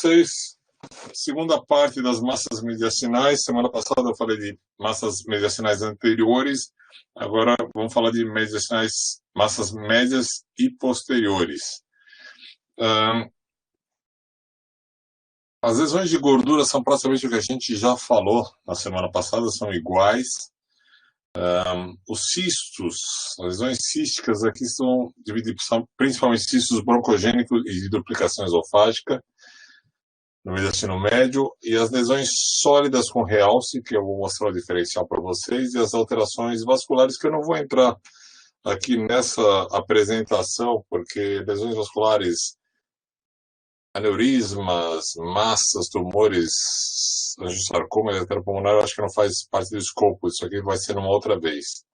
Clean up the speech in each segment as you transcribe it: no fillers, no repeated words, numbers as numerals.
vocês. Segunda parte das massas mediastinais. Semana passada eu falei de massas mediastinais anteriores. Agora vamos falar de mediastinais, massas médias e posteriores. As lesões de gordura são praticamente o que a gente já falou na semana passada, são iguais. Os cistos, as lesões císticas aqui são divididas principalmente cistos broncogênicos e de duplicação esofágica, no mediastino médio, e as lesões sólidas com realce, que eu vou mostrar o diferencial para vocês, e as alterações vasculares, que eu não vou entrar aqui nessa apresentação, porque lesões vasculares, aneurismas, massas, tumores, angiosarcoma, eletropulmonar, eu acho que não faz parte do escopo, isso aqui vai ser numa outra vez.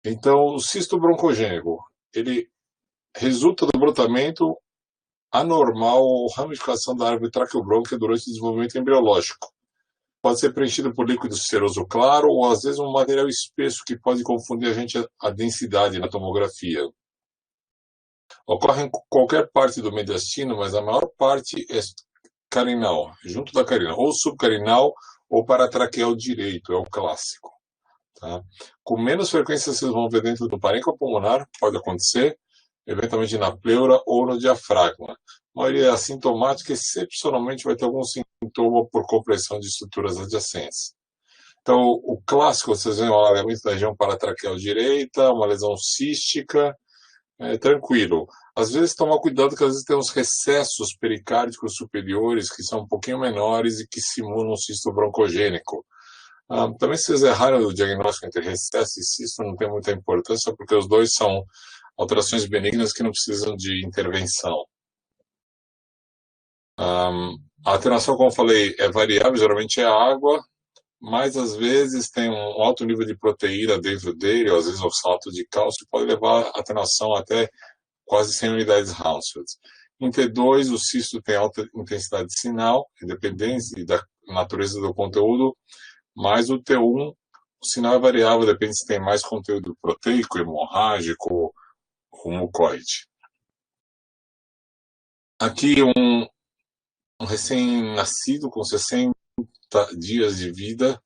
Então, o cisto broncogênico, ele resulta do brotamento anormal ou ramificação da árvore traqueobrônquia durante o desenvolvimento embriológico. Pode ser preenchido por líquido seroso claro ou, às vezes, um material espesso que pode confundir a densidade na tomografia. Ocorre em qualquer parte do mediastino, mas a maior parte é carinal, junto da carina, ou subcarinal ou paratraqueal direito, é o clássico. Tá? Com menos frequência vocês vão ver dentro do parênquima pulmonar, pode acontecer, eventualmente na pleura ou no diafragma. A maioria é assintomática, excepcionalmente vai ter algum sintoma por compressão de estruturas adjacentes. Então, o clássico, vocês veem o alargamento da região paratraqueal direita, uma lesão cística, tranquilo. Às vezes, tomar cuidado que às vezes tem uns recessos pericárdicos superiores que são um pouquinho menores e que simulam um cisto broncogênico. Também se vocês errarem o diagnóstico entre recesso e cisto, não tem muita importância, porque os dois são alterações benignas que não precisam de intervenção. A alteração, como eu falei, é variável, geralmente é água, mas às vezes tem um alto nível de proteína dentro dele, ou às vezes o salto de cálcio pode levar a atenuação até quase 100 unidades Hounsfield. Em T2, o cisto tem alta intensidade de sinal, independente da natureza do conteúdo, mas o T1, o sinal é variável, depende se tem mais conteúdo proteico, hemorrágico ou mucoide. Aqui um recém-nascido com 60 dias de vida,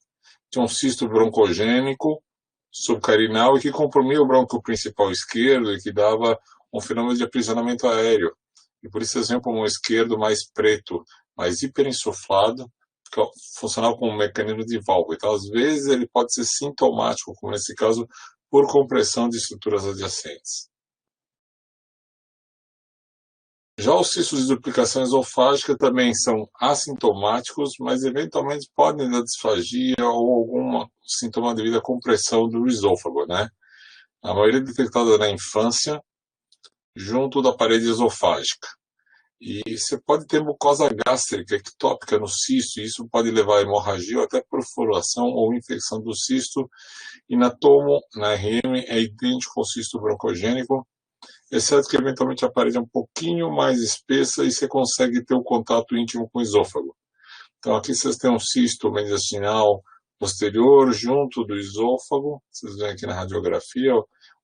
tinha um cisto broncogênico subcarinal e que comprimia o brônquio principal esquerdo e que dava um fenômeno de aprisionamento aéreo. E por isso vocês veem o pulmão esquerdo mais preto, mais hiperinsuflado, que funcionava como um mecanismo de válvula. Então, às vezes, ele pode ser sintomático, como nesse caso, por compressão de estruturas adjacentes. Já os cistos de duplicação esofágica também são assintomáticos, mas eventualmente podem dar disfagia ou algum sintoma devido à compressão do esôfago, né? A maioria é detectada na infância, junto da parede esofágica. E você pode ter mucosa gástrica ectópica no cisto, e isso pode levar a hemorragia ou até perfuração ou infecção do cisto. E na tomo, na RM, é idêntico ao cisto broncogênico, exceto que eventualmente a parede é um pouquinho mais espessa e você consegue ter um contato íntimo com o esôfago. Então aqui vocês têm um cisto mediastinal posterior junto do esôfago, vocês veem aqui na radiografia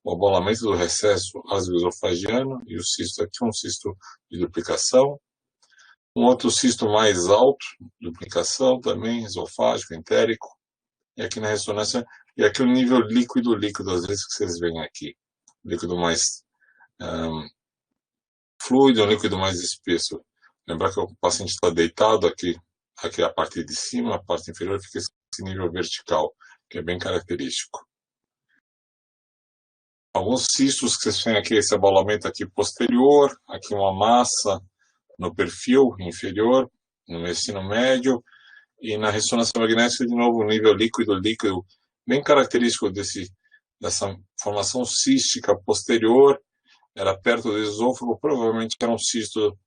o abolamento do recesso asioesofagiano, e o cisto aqui é um cisto de duplicação. Um outro cisto mais alto, duplicação também, esofágico, entérico. E aqui na ressonância, e aqui o nível líquido, às vezes que vocês veem aqui. Líquido mais fluido, um líquido mais espesso. Lembrar que o paciente está deitado aqui é a parte de cima, a parte inferior fica esse nível vertical, que é bem característico. Alguns cistos que vocês veem aqui, esse abolamento aqui posterior, aqui uma massa no perfil inferior, no mediastino médio, e na ressonância magnética, de novo, nível líquido, bem característico dessa formação cística posterior, era perto do esôfago, provavelmente era um cisto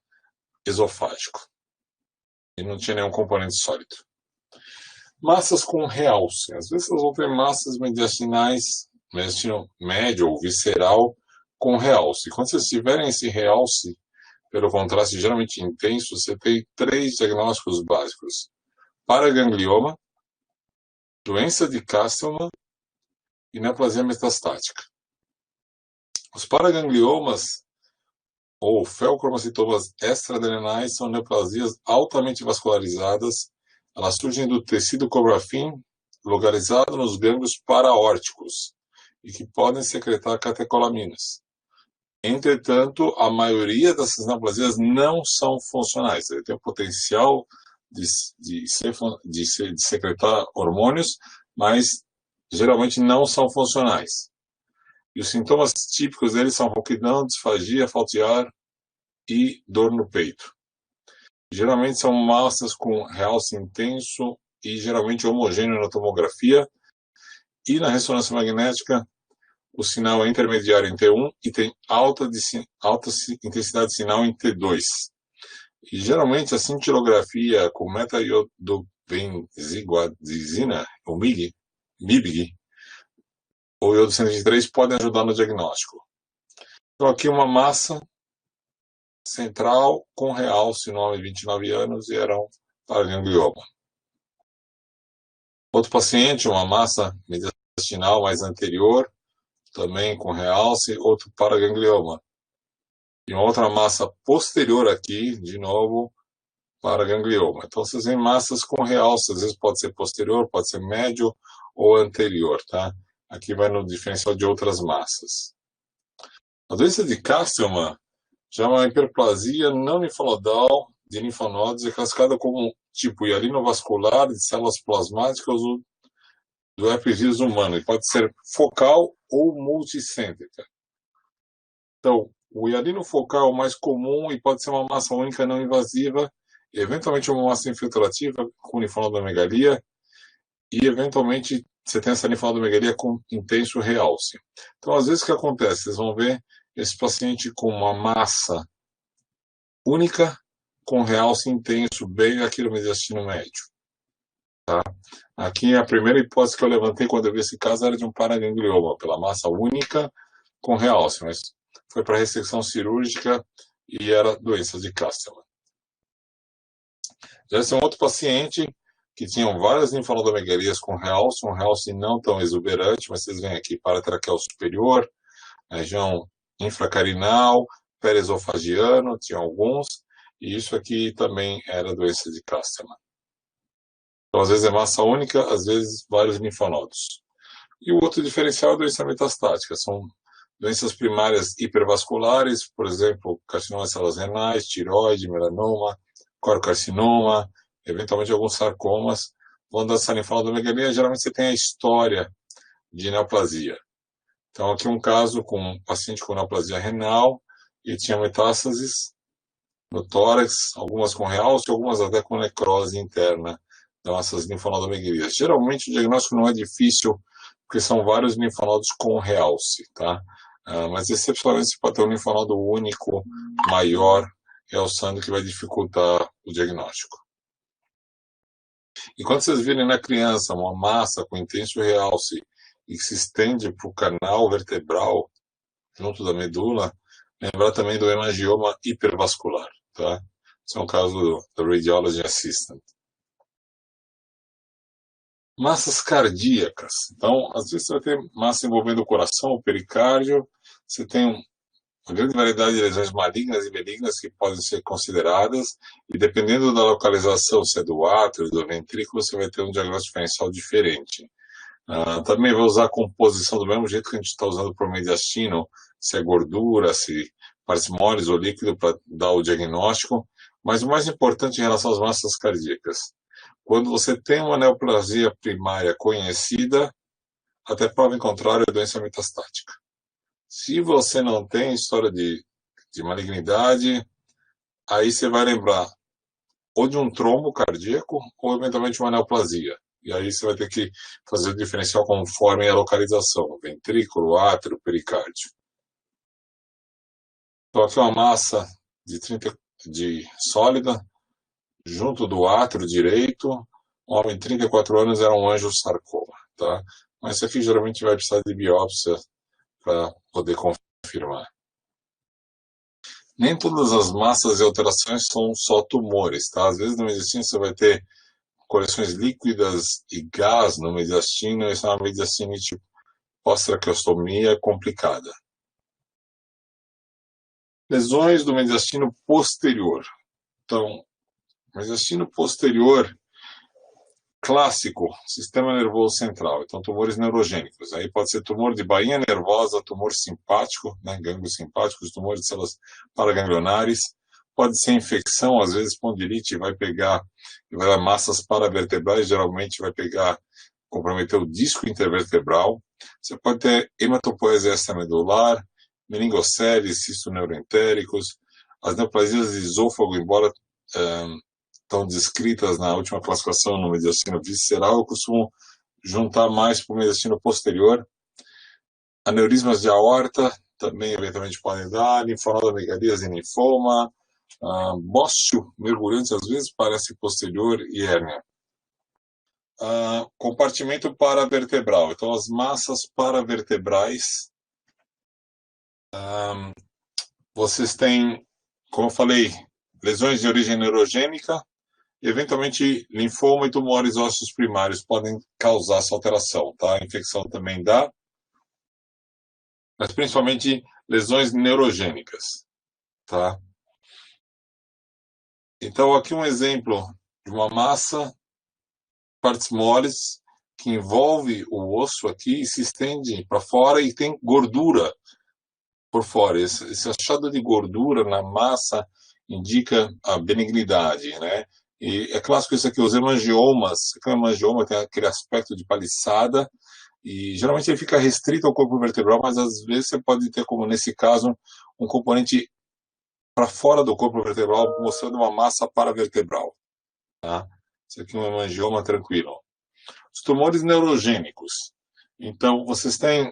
esofágico. E não tinha nenhum componente sólido. Massas com realce. Às vezes vocês vão ter massas mediastinais, mediastino médio ou visceral, com realce. Quando vocês tiverem esse realce, pelo contraste geralmente intenso, você tem 3 diagnósticos básicos: paraganglioma, doença de Castleman e neoplasia metastática. Os paragangliomas ou feocromocitomas extraadrenais são neoplasias altamente vascularizadas. Elas surgem do tecido cobrafim localizado nos gânglios paraórticos e que podem secretar catecolaminas. Entretanto, a maioria dessas neoplasias não são funcionais. Ele tem o potencial de secretar hormônios, mas geralmente não são funcionais. E os sintomas típicos deles são rouquidão, disfagia, falta de ar e dor no peito. Geralmente são massas com realce intenso e geralmente homogêneo na tomografia, e na ressonância magnética o sinal é intermediário em T1 e tem alta intensidade de sinal em T2. E geralmente a cintilografia com meta-iodobenzoguanidina, ou MIBG, ou iodo 123 podem ajudar no diagnóstico. Então aqui uma massa central com realce, nome 29 anos, e era um paraganglioma. Outro paciente, uma massa mediastinal mais anterior, também com realce, outro paraganglioma. E uma outra massa posterior aqui, de novo, paraganglioma. Então vocês veem massas com realce, às vezes pode ser posterior, pode ser médio ou anterior, tá? Aqui vai no diferencial de outras massas. A doença de Castleman já é uma hiperplasia não linfonodal de linfonodos, é classificada como tipo hialinovascular de células plasmáticas do herpesvírus humano, e pode ser focal ou multicêntrica. Então, o hialino focal é o mais comum e pode ser uma massa única não invasiva, eventualmente uma massa infiltrativa com linfonodomegalia, e eventualmente você tem essa linfonodomegalia com intenso realce. Então, às vezes o que acontece? Vocês vão ver esse paciente com uma massa única com realce intenso, bem aqui no mediastino médio. Tá? Aqui a primeira hipótese que eu levantei quando eu vi esse caso era de um paraganglioma, pela massa única com realce, mas foi para ressecção cirúrgica e era doença de Castleman. Já esse é um outro paciente que tinham várias linfonodomegalias com realce, um realce não tão exuberante, mas vocês veem aqui paratraqueal superior, região infracarinal, peresofagiano, tinha alguns, e isso aqui também era doença de Castleman. Então, às vezes é massa única, às vezes vários linfonodos. E o outro diferencial é a doença metastática, são doenças primárias hipervasculares, por exemplo, carcinoma de células renais, tireoide, melanoma, corocarcinoma, eventualmente alguns sarcomas. Vão dar essa linfonodomegalia, geralmente você tem a história de neoplasia. Então, aqui um caso com um paciente com neoplasia renal e tinha metástases no tórax, algumas com realce, algumas até com necrose interna. Então, essas linfonodomegalias. Geralmente o diagnóstico não é difícil, porque são vários linfonodos com realce, tá? Mas excepcionalmente se pode ter um linfonodo único, maior, realçando, que vai dificultar o diagnóstico. E quando vocês virem na criança uma massa com intenso realce e que se estende para o canal vertebral, junto da medula, lembrar também do hemangioma hipervascular, tá? Esse é um caso da Radiology Assistant. Massas cardíacas. Então, às vezes você vai ter massa envolvendo o coração, o pericárdio, você tem uma grande variedade de lesões malignas e benignas que podem ser consideradas, e dependendo da localização, se é do átrio, do ventrículo, você vai ter um diagnóstico diferencial diferente. Também vai usar a composição do mesmo jeito que a gente está usando para o mediastino, se é gordura, se partes moles ou líquido, para dar o diagnóstico. Mas o mais importante em relação às massas cardíacas, quando você tem uma neoplasia primária conhecida, até prova em contrário, é doença metastática. Se você não tem história de malignidade, aí você vai lembrar ou de um trombo cardíaco ou eventualmente uma neoplasia. E aí você vai ter que fazer o diferencial conforme a localização, ventrículo, átrio, pericárdio. Então aqui é uma massa de sólida, junto do átrio direito, um homem de 34 anos era um angiosarcoma, tá? Mas isso aqui geralmente vai precisar de biópsia para poder confirmar. Nem todas as massas e alterações são só tumores, tá? Às vezes no mediastino você vai ter coleções líquidas e gás no mediastino, isso é uma mediastinite pós-traqueostomia complicada. Lesões do mediastino posterior. Então, mediastino posterior clássico, sistema nervoso central. Então, tumores neurogênicos. Aí pode ser tumor de bainha nervosa, tumor simpático, né, gânglios simpáticos, tumores de células paraganglionares. Pode ser infecção, às vezes espondilite vai pegar, vai dar massas paravertebrais, geralmente vai pegar, comprometer o disco intervertebral. Você pode ter hematopoiesia extramedular, meningoceles, cistoneuroentéricos, as neoplasias de esôfago, embora estão descritas na última classificação no mediastino visceral, eu costumo juntar mais para o mediastino posterior. Aneurismas de aorta também eventualmente podem dar, linfonodomegalias e linfoma, bócio mergulhante às vezes parece posterior e hérnia. Compartimento paravertebral. Então, as massas paravertebrais, vocês têm, como eu falei, lesões de origem neurogênica, eventualmente linfoma e tumores ósseos primários podem causar essa alteração, tá? A infecção também dá, mas principalmente lesões neurogênicas, tá? Então, aqui um exemplo de uma massa, partes moles, que envolve o osso aqui e se estende para fora e tem gordura por fora. Esse achado de gordura na massa indica a benignidade, né? E é clássico isso aqui, os hemangiomas. O hemangioma tem aquele aspecto de paliçada e geralmente ele fica restrito ao corpo vertebral, mas às vezes você pode ter, como nesse caso, um componente para fora do corpo vertebral, mostrando uma massa paravertebral. Tá? Isso aqui é um hemangioma tranquilo. Os tumores neurogênicos. Então, vocês têm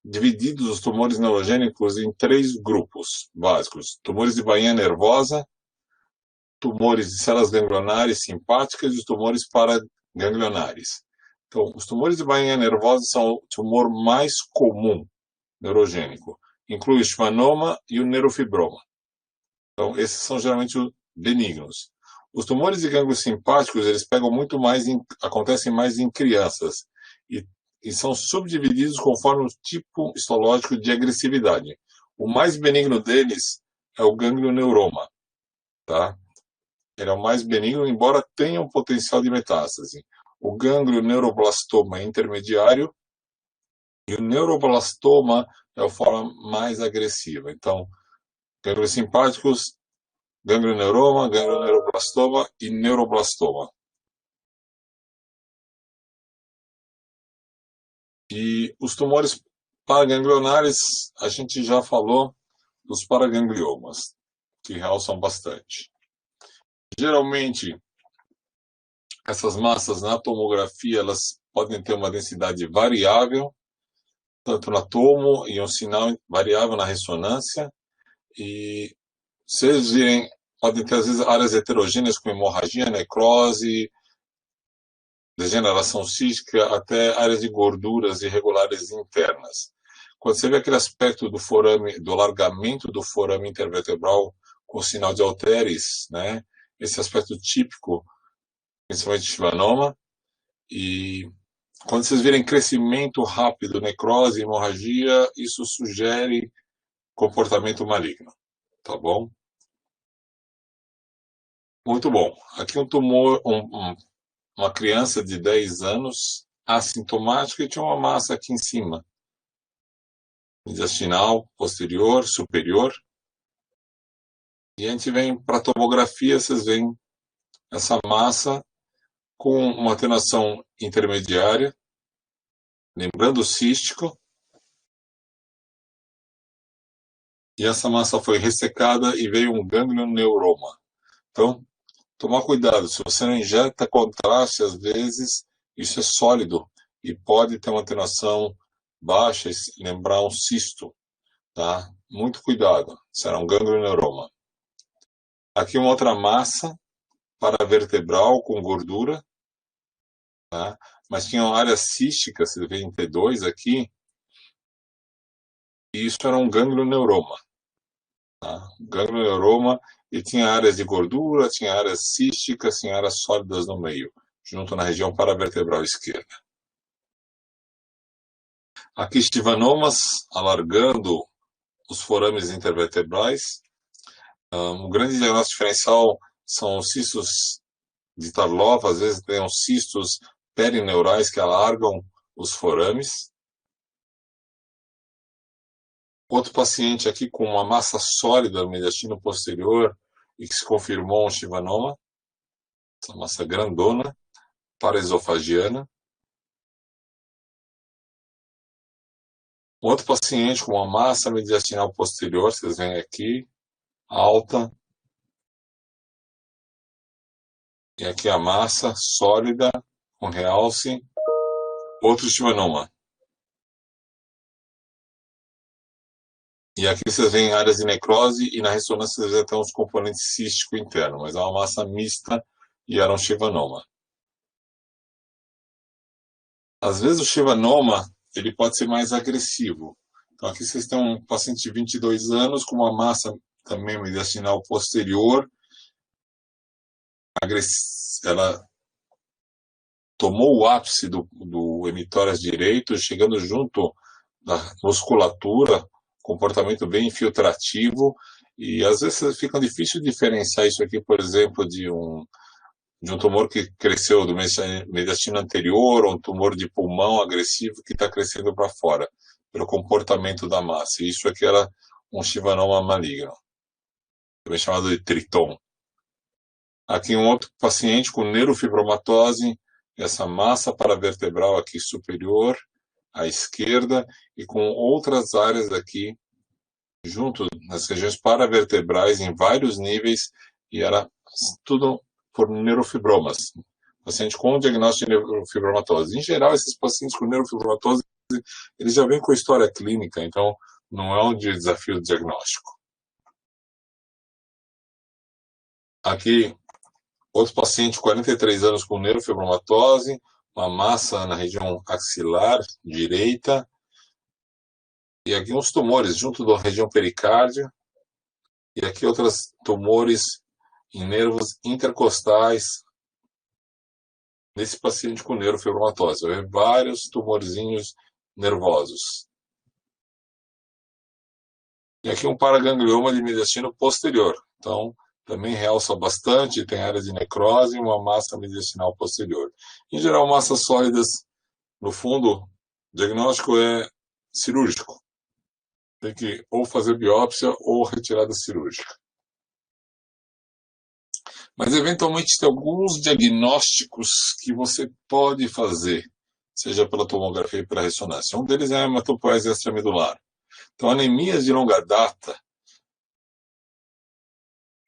divididos os tumores neurogênicos em 3 grupos básicos. Tumores de bainha nervosa, tumores de células ganglionares simpáticas e os tumores paraganglionares. Então, os tumores de bainha nervosa são o tumor mais comum neurogênico. Inclui o schwannoma e o neurofibroma. Então, esses são geralmente os benignos. Os tumores de gânglios simpáticos, eles pegam muito mais, acontecem mais em crianças e são subdivididos conforme o tipo histológico de agressividade. O mais benigno deles é o ganglioneuroma, tá? Ele é o mais benigno, embora tenha um potencial de metástase. O ganglioneuroblastoma é intermediário e o neuroblastoma é a forma mais agressiva. Então, gânglios simpáticos, ganglioneuroma, ganglioneuroblastoma e neuroblastoma. E os tumores paraganglionares, a gente já falou dos paragangliomas, que realçam bastante. Geralmente, essas massas na tomografia, elas podem ter uma densidade variável, tanto na tomo e um sinal variável na ressonância. E vocês virem, podem ter às vezes áreas heterogêneas com hemorragia, necrose, degeneração cística, até áreas de gorduras irregulares internas. Quando você vê aquele aspecto do forame, do alargamento do forame intervertebral com sinal de halteres, né? Esse aspecto típico, principalmente de schwannoma, e quando vocês virem crescimento rápido, necrose, hemorragia, isso sugere comportamento maligno, tá bom? Muito bom. Aqui um tumor, uma criança de 10 anos, assintomática, e tinha uma massa aqui em cima, mediastinal, posterior, superior. E a gente vem para a tomografia, vocês veem essa massa com uma atenuação intermediária, lembrando o cístico, e essa massa foi ressecada e veio um ganglioneuroma. Então, tomar cuidado, se você não injeta contraste, às vezes isso é sólido e pode ter uma atenuação baixa e lembrar um cisto, tá? Muito cuidado, será um ganglioneuroma. Aqui uma outra massa paravertebral com gordura, tá? Mas tinha uma área cística, você vê em T2 aqui, e isso era um ganglioneuroma. Tá? Ganglioneuroma, e tinha áreas de gordura, tinha áreas císticas, tinha áreas sólidas no meio, junto na região paravertebral esquerda. Aqui schwannomas, alargando os forames intervertebrais, O grande diagnóstico diferencial são os cistos de Tarlov, às vezes tem uns cistos perineurais que alargam os forames. Outro paciente aqui com uma massa sólida no mediastino posterior e que se confirmou um chivanoma, essa massa grandona, paraesofagiana. Outro paciente com uma massa mediastinal posterior, vocês veem aqui, alta. E aqui a massa sólida, com realce. Outro chivanoma. E aqui vocês veem áreas de necrose e na ressonância vocês veem até uns componentes cístico interno, mas é uma massa mista e era um chivanoma. Às vezes o chivanoma ele pode ser mais agressivo. Então aqui vocês têm um paciente de 22 anos com uma massa também mediastinal posterior. Ela tomou o ápice do emitórias direito, chegando junto da musculatura, comportamento bem infiltrativo, e às vezes fica difícil diferenciar isso aqui, por exemplo, de um tumor que cresceu do mediastino anterior, ou um tumor de pulmão agressivo que está crescendo para fora, pelo comportamento da massa. E isso aqui era um chivanoma maligno, também chamado de triton. Aqui um outro paciente com neurofibromatose, essa massa paravertebral aqui superior, à esquerda, e com outras áreas aqui, junto nas regiões paravertebrais, em vários níveis, e era tudo por neurofibromas. Paciente com diagnóstico de neurofibromatose. Em geral, esses pacientes com neurofibromatose, eles já vêm com história clínica, então não é um desafio diagnóstico. Aqui, outro paciente, 43 anos com neurofibromatose, uma massa na região axilar direita, e aqui uns tumores junto da região pericárdia, e aqui outros tumores em nervos intercostais, nesse paciente com neurofibromatose. Vai ver vários tumorzinhos nervosos. E aqui um paraganglioma de mediastino posterior. Então, também realça bastante, tem área de necrose e uma massa mediastinal posterior. Em geral, massas sólidas, no fundo, o diagnóstico é cirúrgico. Tem que ou fazer biópsia ou retirada cirúrgica. Mas, eventualmente, tem alguns diagnósticos que você pode fazer, seja pela tomografia e pela ressonância. Um deles é a hematopoese extramedular. Então, anemias de longa data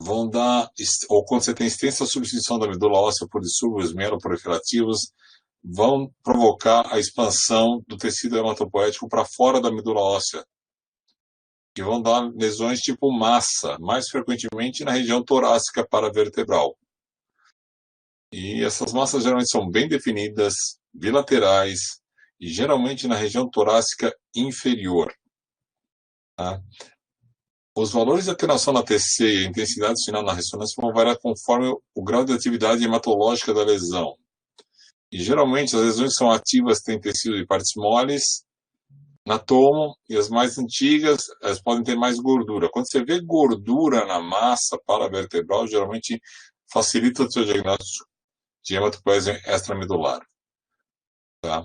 vão dar, ou quando você tem extensa substituição da medula óssea por distúrbios mieloproliferativos, vão provocar a expansão do tecido hematopoético para fora da medula óssea, que vão dar lesões tipo massa, mais frequentemente na região torácica paravertebral. E essas massas geralmente são bem definidas, bilaterais, e geralmente na região torácica inferior. Tá? Os valores de atenuação na TC e a intensidade final na ressonância vão variar conforme o grau de atividade hematológica da lesão. E geralmente as lesões são ativas, têm tecido de partes moles, na tomo, e as mais antigas, elas podem ter mais gordura. Quando você vê gordura na massa paravertebral, geralmente facilita o seu diagnóstico de hematopoese extramedular. Tá?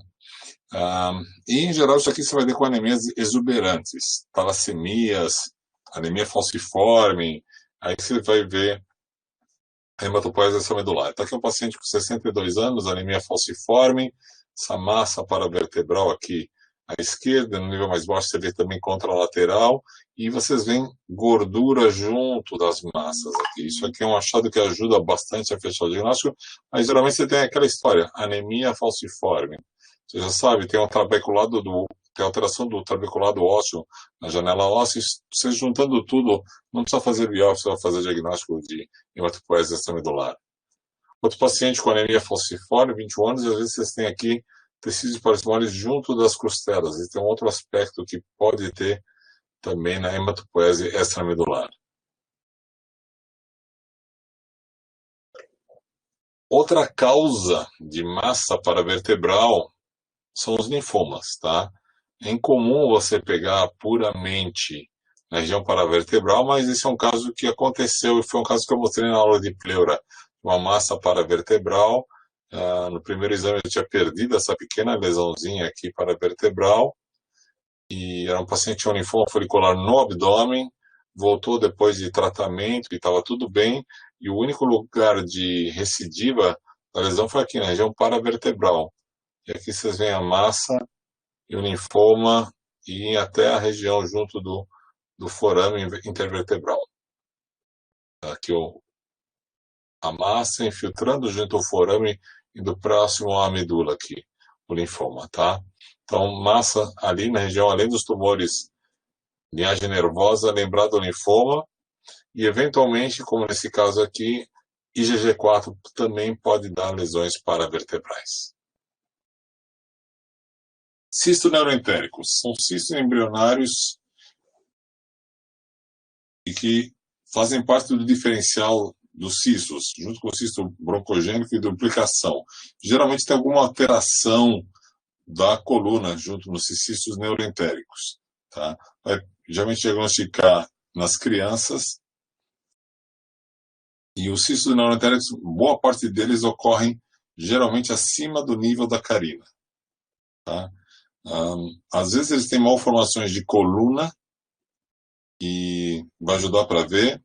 E em geral isso aqui você vai ver com anemias exuberantes, talassemias, anemia falciforme, aí você vai ver a hematopoese extramedular. Então aqui é um paciente com 62 anos, anemia falciforme, essa massa paravertebral aqui à esquerda, no nível mais baixo você vê também contralateral, e vocês veem gordura junto das massas aqui. Isso aqui é um achado que ajuda bastante a fechar o diagnóstico, mas geralmente você tem aquela história, anemia falciforme. Você já sabe, tem alteração do trabeculado ósseo na janela óssea. Você juntando tudo, não precisa fazer biópsia, vai fazer diagnóstico de hematopoese extramedular. Outro paciente com anemia falciforme, 21 anos, e às vezes vocês têm aqui tecidos parasmoles junto das costelas. E tem um outro aspecto que pode ter também na hematopoese extramedular. Outra causa de massa paravertebral são os linfomas, tá? É incomum você pegar puramente na região paravertebral, mas esse é um caso que aconteceu e foi um caso que eu mostrei na aula de pleura, uma massa paravertebral. No primeiro exame eu tinha perdido essa pequena lesãozinha aqui paravertebral, e era um paciente com linfoma folicular no abdômen, voltou depois de tratamento e estava tudo bem, e o único lugar de recidiva da lesão foi aqui, na região paravertebral. E aqui vocês veem a massa e o linfoma e até a região junto do forame intervertebral. Aqui a massa infiltrando junto ao forame e do próximo à medula aqui, o linfoma, tá? Então, massa ali na região, além dos tumores, linhagem nervosa, lembrar do linfoma, e eventualmente, como nesse caso aqui, IgG4 também pode dar lesões paravertebrais. Cistos neuroentéricos são cistos embrionários e que fazem parte do diferencial dos cistos, junto com o cisto broncogênico e duplicação. Geralmente tem alguma alteração da coluna junto nos cistos neuroentéricos. Tá? Vai geralmente diagnosticar nas crianças. E os cistos neuroentéricos, boa parte deles ocorrem geralmente acima do nível da carina. Tá? Às vezes eles têm malformações de coluna, e vai ajudar para ver.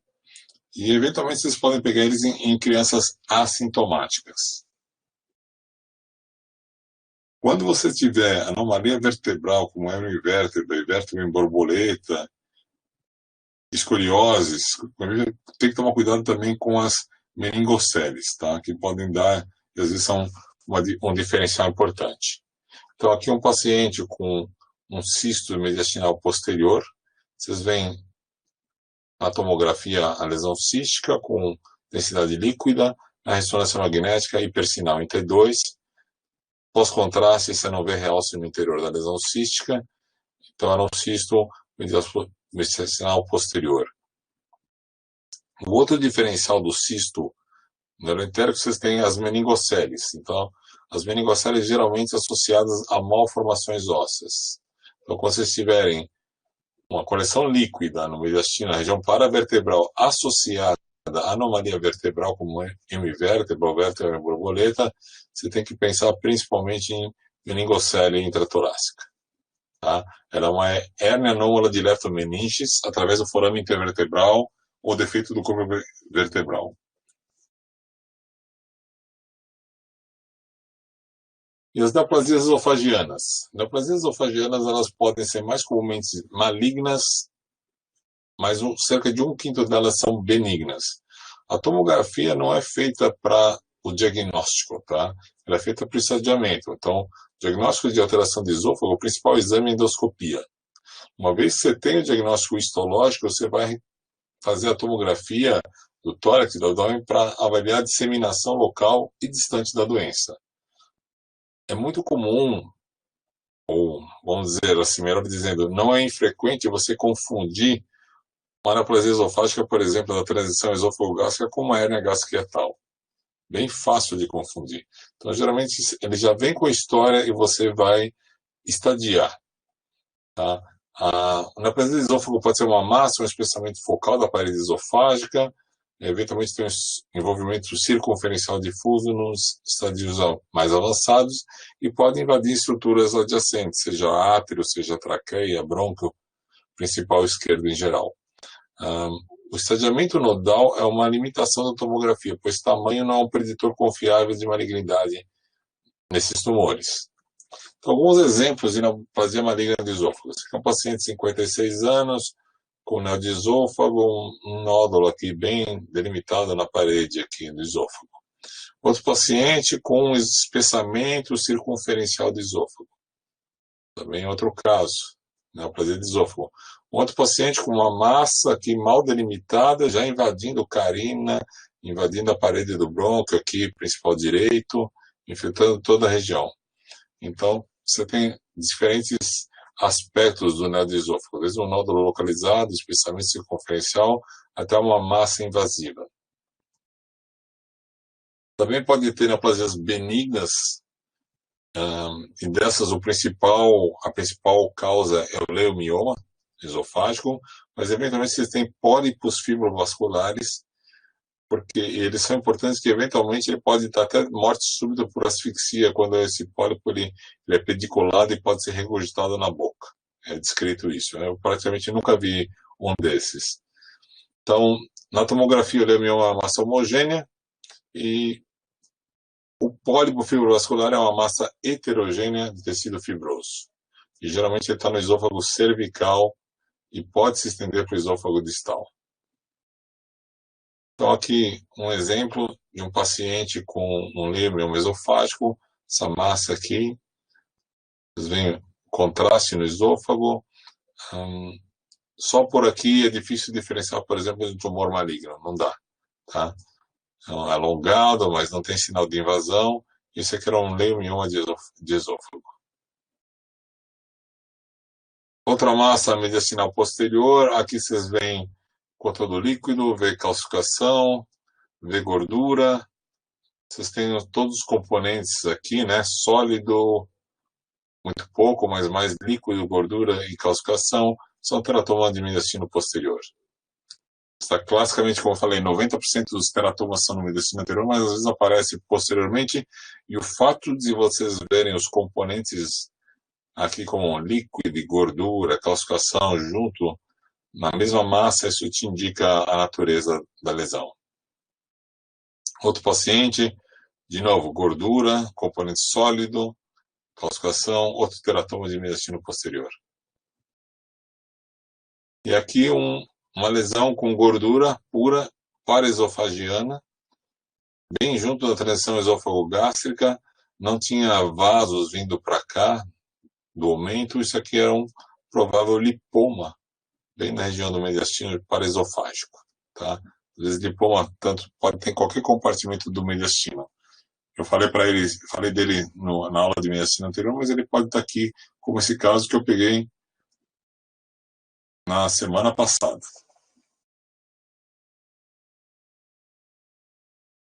E eventualmente vocês podem pegar eles em crianças assintomáticas. Quando você tiver anomalia vertebral, como hemivértebra e vértebra em borboleta, escolioses, tem que tomar cuidado também com as meningoceles, tá? Que podem dar, às vezes são um diferencial importante. Então aqui um paciente com um cisto mediastinal posterior, vocês veem na tomografia a lesão cística com densidade líquida, na ressonância magnética hipersinal em T2, pós-contraste você não vê realce no interior da lesão cística, então era um cisto mediastinal posterior. O outro diferencial do cisto neuroentérico, vocês têm as meningoceles. Então, as meningoceles geralmente associadas a malformações ósseas. Então, quando vocês tiverem uma coleção líquida no mediastino, na região paravertebral, associada à anomalia vertebral, como hemivértebra ou vértebra em borboleta, você tem que pensar principalmente em meningocele intratorácica. Tá? Ela é uma hérnia anômala de leptomeninges através do forame intervertebral ou defeito do cúmulo vertebral. E as neoplasias esofagianas? Neoplasias esofagianas, elas podem ser mais comumente malignas, mas cerca de 1/5 delas são benignas. A tomografia não é feita para o diagnóstico, tá? Ela é feita para o estadiamento. Então, diagnóstico de alteração de esôfago, o principal exame é a endoscopia. Uma vez que você tem o diagnóstico histológico, você vai fazer a tomografia do tórax e do abdômen para avaliar a disseminação local e distante da doença. É muito comum, ou vamos dizer assim, melhor dizendo, não é infrequente você confundir uma anaplasia esofágica, por exemplo, da transição esôfago-gástrica com uma hérnia gástrico-retal. Bem fácil de confundir. Então, geralmente, ele já vem com a história e você vai estadiar. Tá? A anaplasia de esôfago pode ser uma massa, um espessamento focal da parede esofágica, eventualmente tem um envolvimento circunferencial difuso nos estadios mais avançados e pode invadir estruturas adjacentes, seja átrio, seja traqueia, brônquio, principal esquerdo em geral. O estadiamento nodal é uma limitação da tomografia, pois tamanho não é um preditor confiável de malignidade nesses tumores. Então, alguns exemplos de neoplasia maligna do esôfago. Esse aqui é um paciente de 56 anos, com neo de esôfago, um nódulo aqui bem delimitado na parede aqui do esôfago. Outro paciente com um espessamento circunferencial do esôfago. Também outro caso, neoplasia de esôfago. Outro paciente com uma massa aqui mal delimitada, já invadindo carina, invadindo a parede do brônquio aqui, principal direito, infiltrando toda a região. Então, você tem diferentes aspectos do neo de esôfago, desde um nódulo localizado, espessamento circunferencial, até uma massa invasiva. Também pode ter neoplasias benignas, e dessas a principal causa é o leiomioma, esofágico, mas eventualmente vocês têm pólipos fibrovasculares, porque eles são importantes, que eventualmente ele pode dar até morte súbita por asfixia, quando esse pólipo ele é pediculado e pode ser regurgitado na boca. É descrito isso. Eu praticamente nunca vi um desses. Então, na tomografia, o mioma é uma massa homogênea e o pólipo fibrovascular é uma massa heterogênea de tecido fibroso. E geralmente ele está no esôfago cervical e pode se estender para o esôfago distal. Então, aqui um exemplo de um paciente com um leinomioma esofágico. Essa massa aqui, vocês veem contraste no esôfago. Só por aqui é difícil diferenciar, por exemplo, de um tumor maligno, não dá, tá? É alongado, mas não tem sinal de invasão. Isso aqui era um leinomioma de esôfago. Outra massa mediastinal posterior, aqui vocês veem conteúdo líquido, vê calcificação, vê gordura. Vocês têm todos os componentes aqui, né? Sólido, muito pouco, mas mais líquido, gordura e calcificação. São teratoma de mediastino posterior. Está classicamente, como eu falei, 90% dos teratomas são no mediastino anterior, mas às vezes aparece posteriormente. E o fato de vocês verem os componentes aqui como líquido e gordura, calcificação junto na mesma massa, isso te indica a natureza da lesão. Outro paciente, de novo, gordura, componente sólido, calcificação, outro teratoma de mediastino posterior. E aqui uma lesão com gordura pura paraesofagiana, bem junto da transição esôfago-gástrica, não tinha vasos vindo para cá do aumento, isso aqui era um provável lipoma, bem na região do mediastino paraesofágico, tá? Às vezes lipoma tanto pode ter em qualquer compartimento do mediastino. Eu falei para ele, falei dele na aula de mediastino anterior, mas ele pode estar aqui, como esse caso que eu peguei na semana passada.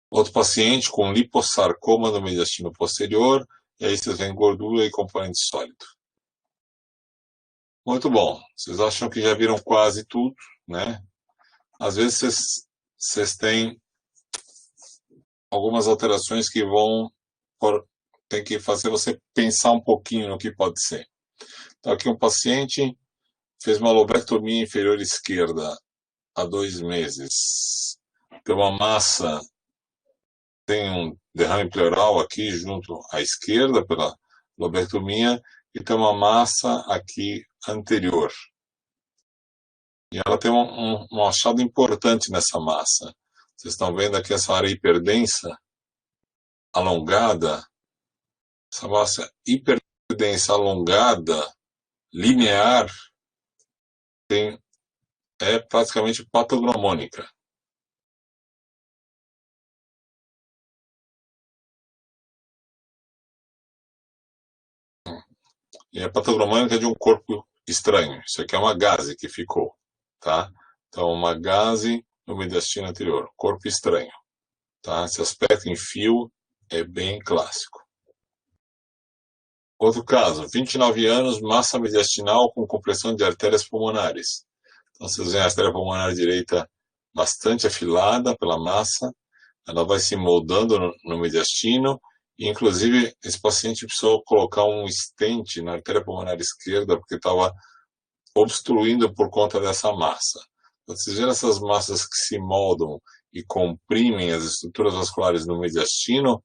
Outro paciente com lipossarcoma do mediastino posterior, e aí vocês veem gordura e componente sólido. Muito bom. Vocês acham que já viram quase tudo, né? Às vezes vocês têm algumas alterações que tem que fazer você pensar um pouquinho no que pode ser. Então, aqui um paciente fez uma lobectomia inferior esquerda há 2 meses. Tem uma massa, tem um derrame pleural aqui junto à esquerda pela lobectomia e tem uma massa aqui anterior. E ela tem um achado importante nessa massa. Vocês estão vendo aqui essa área hiperdensa, alongada. Essa massa hiperdensa, alongada, linear, é praticamente patognomônica. E é patognomônica de um corpo estranho. Isso aqui é uma gaze que ficou, tá? Então, uma gaze no mediastino anterior, corpo estranho, tá? Esse aspecto em fio é bem clássico. Outro caso, 29 anos, massa mediastinal com compressão de artérias pulmonares. Então, vocês veem a artéria pulmonar direita bastante afilada pela massa, ela vai se moldando no mediastino, e inclusive esse paciente precisou colocar um stent na artéria pulmonar esquerda, porque estava obstruindo por conta dessa massa. Então, vocês veem essas massas que se moldam e comprimem as estruturas vasculares no mediastino,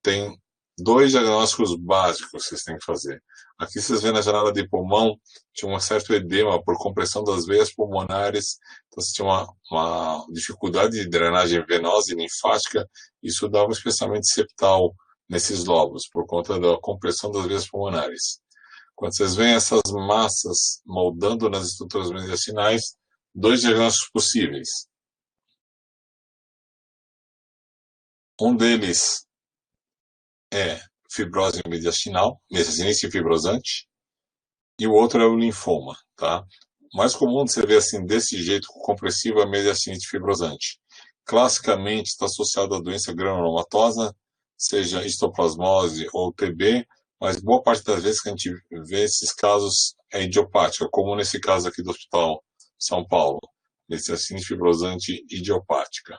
tem 2 diagnósticos básicos que vocês têm que fazer. Aqui vocês veem na janela de pulmão, tinha um certo edema por compressão das veias pulmonares, então você tinha uma dificuldade de drenagem venosa e linfática, isso dava um espessamento septal nesses lobos, por conta da compressão das veias pulmonares. Quando vocês veem essas massas moldando nas estruturas mediastinais, 2 diagnósticos possíveis. Um deles é fibrose mediastinal, mediastinite fibrosante, e o outro é o linfoma, tá? O mais comum de você ver assim, desse jeito, compressivo, é a mediastinite fibrosante. Classicamente está associado à doença granulomatosa, seja histoplasmose ou TB, mas boa parte das vezes que a gente vê esses casos é idiopática, como nesse caso aqui do Hospital São Paulo, lecitinite fibrosante idiopática.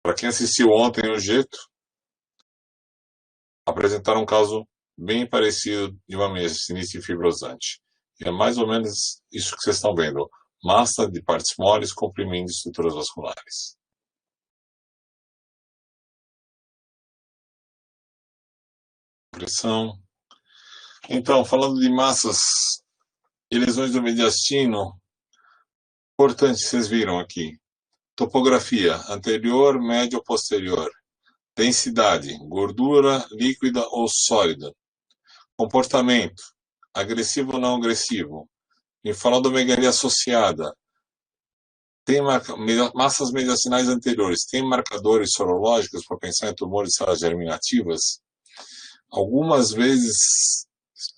Para quem assistiu ontem o Jeito, apresentaram um caso bem parecido de uma lecitinite fibrosante. E é mais ou menos isso que vocês estão vendo. Massa de partes moles comprimindo estruturas vasculares. Pressão. Então, falando de massas e lesões do mediastino, importante, vocês viram aqui. Topografia, anterior, médio ou posterior. Densidade, gordura, líquida ou sólida. Comportamento, agressivo ou não agressivo. Linfonodomegalia associada. Tem massas mediastinais anteriores. Tem marcadores sorológicos para pensar em tumores de células germinativas? Algumas vezes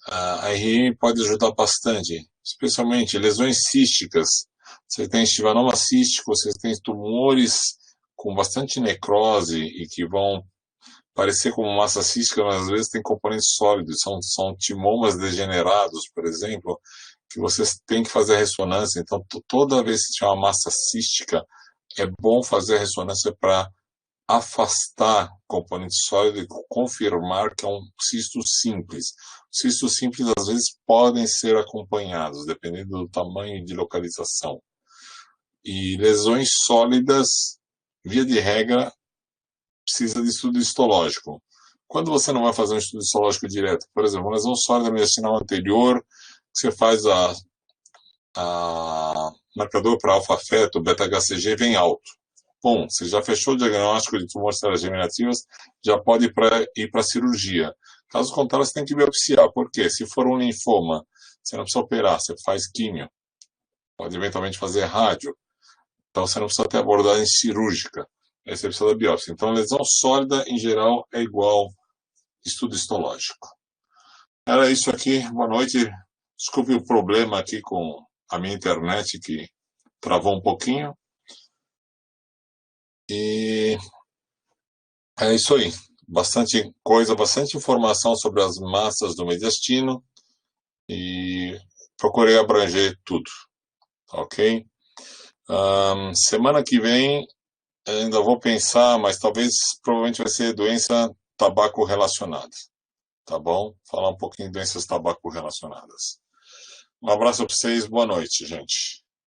a RM pode ajudar bastante, especialmente lesões císticas. Você tem estivanoma cístico, você tem tumores com bastante necrose e que vão parecer como massa cística, mas às vezes tem componentes sólidos, são timomas degenerados, por exemplo, que vocês têm que fazer a ressonância. Então, toda vez que tiver uma massa cística, é bom fazer a ressonância para afastar componente sólido e confirmar que é um cisto simples. Cistos simples, às vezes, podem ser acompanhados, dependendo do tamanho e de localização. E lesões sólidas, via de regra, precisa de estudo histológico. Quando você não vai fazer um estudo histológico direto, por exemplo, uma lesão sólida mediastinal anterior, você faz a marcador para alfa-feto, beta-HCG vem alto. Bom, você já fechou o diagnóstico de tumores células germinativas, já pode ir para a cirurgia. Caso contrário, você tem que biopsiar. Por quê? Se for um linfoma, você não precisa operar, você faz químio. Pode eventualmente fazer rádio. Então, você não precisa ter abordagem cirúrgica. Aí você precisa da biópsia. Então, lesão sólida, em geral, é igual estudo histológico. Era isso aqui. Boa noite. Desculpe o problema aqui com a minha internet, que travou um pouquinho. E é isso aí. Bastante coisa, bastante informação sobre as massas do mediastino. E procurei abranger tudo. Ok? Semana que vem ainda vou pensar, mas provavelmente vai ser doença tabaco relacionada. Tá bom? Falar um pouquinho de doenças tabaco relacionadas. Um abraço para vocês, boa noite, gente.